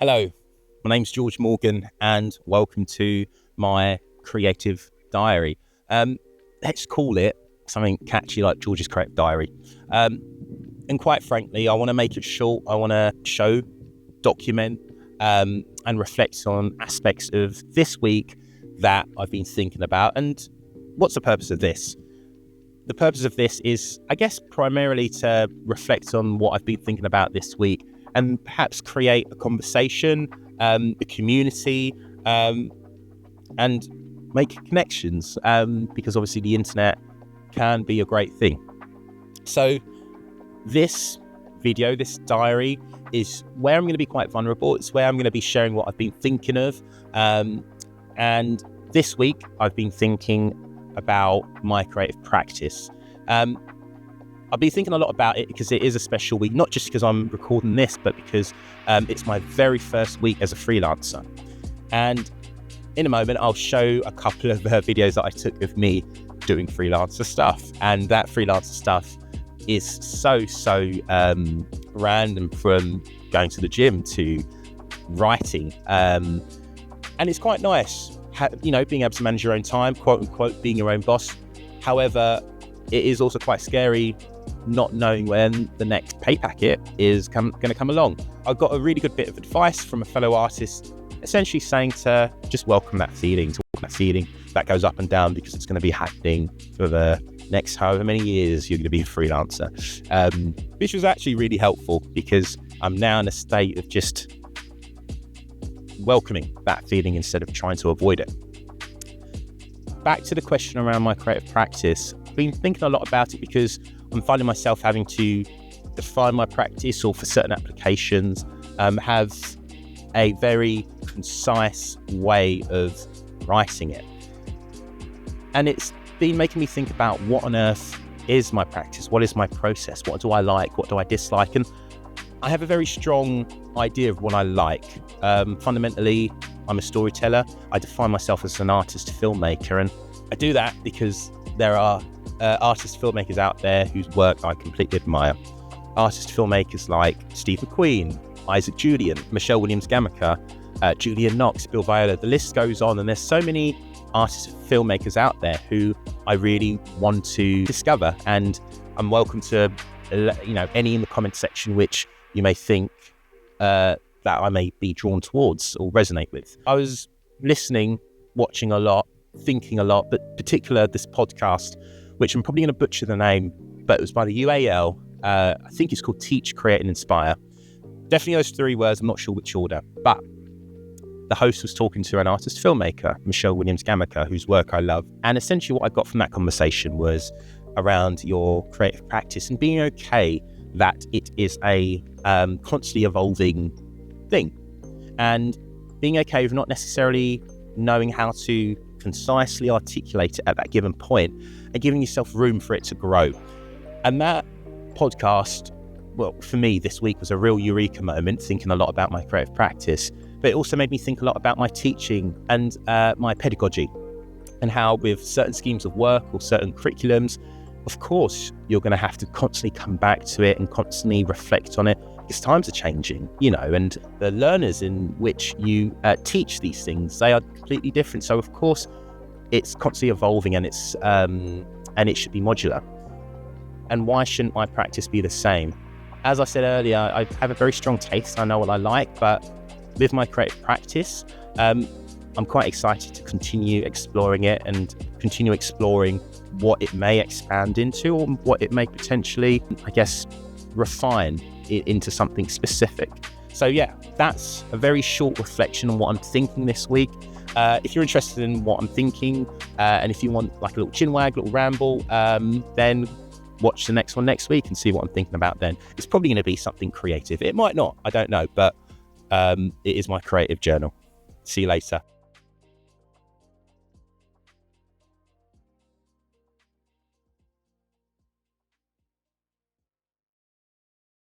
Hello, my name's George Morgan and welcome to my creative diary. Let's call it something catchy like George's Creative Diary. And quite frankly, I want to make it short. I want to show, document, and reflect on aspects of this week that I've been thinking about. And what's the purpose of this? The purpose of this is, I guess, primarily to reflect on what I've been thinking about this week and perhaps create a conversation, a community, and make connections, because obviously the internet can be a great thing. So this video, this diary, is where I'm going to be quite vulnerable. It's where I'm going to be sharing what I've been thinking of. And this week, I've been thinking about my creative practice. I've been thinking a lot about it because it is a special week, not just because I'm recording this, but because it's my very first week as a freelancer. And in a moment, I'll show a couple of videos that I took of me doing freelancer stuff. And that freelancer stuff is so random, from going to the gym to writing. And it's quite nice, being able to manage your own time, quote unquote, being your own boss. However, it is also quite scary not knowing when the next pay packet is going to come along. I got a really good bit of advice from a fellow artist, essentially saying to just welcome that feeling, that goes up and down, because it's going to be happening for the next however many years you're going to be a freelancer, which was actually really helpful, because I'm now in a state of just welcoming that feeling instead of trying to avoid it. Back to the question around my creative practice. I've been thinking a lot about it because I'm finding myself having to define my practice, or for certain applications, have a very concise way of writing it. And it's been making me think about what on earth is my practice? What is my process? What do I like? What do I dislike? And I have a very strong idea of what I like. Fundamentally, I'm a storyteller. I define myself as an artist-filmmaker, and I do that because there are artist-filmmakers out there whose work I completely admire. Artist-filmmakers like Steve McQueen, Isaac Julian, Michelle Williams-Gammacre, Julian Knox, Bill Viola. The list goes on, and there's so many artist-filmmakers out there who I really want to discover, and I'm welcome to any in the comment section which you may think that I may be drawn towards or resonate with. I was listening, watching a lot, thinking a lot, but particular this podcast, which I'm probably going to butcher the name, but it was by the UAL. I think it's called Teach, Create and Inspire. Definitely those three words, I'm not sure which order, but the host was talking to an artist-filmmaker, Michelle Williams-Gammacre, whose work I love. And essentially what I got from that conversation was around your creative practice and being okay that it is a constantly evolving thing, and being okay with not necessarily knowing how to concisely articulate it at that given point, and giving yourself room for it to grow. And that podcast, well, for me this week was a real eureka moment, thinking a lot about my creative practice, but it also made me think a lot about my teaching and my pedagogy, and how with certain schemes of work or certain curriculums, of course, you're going to have to constantly come back to it and constantly reflect on it, because times are changing, and the learners in which you teach these things, they are completely different. So of course, it's constantly evolving, and it should be modular. And why shouldn't my practice be the same? As I said earlier, I have a very strong taste. I know what I like, but with my creative practice, I'm quite excited to continue exploring it and continue exploring what it may expand into, or what it may potentially, refine it into something specific. So yeah, that's a very short reflection on what I'm thinking this week. If you're interested in what I'm thinking, and if you want like a little chinwag, little ramble, then watch the next one next week and see what I'm thinking about then. It's probably going to be something creative. It might not, I don't know, but it is my creative journal. See you later.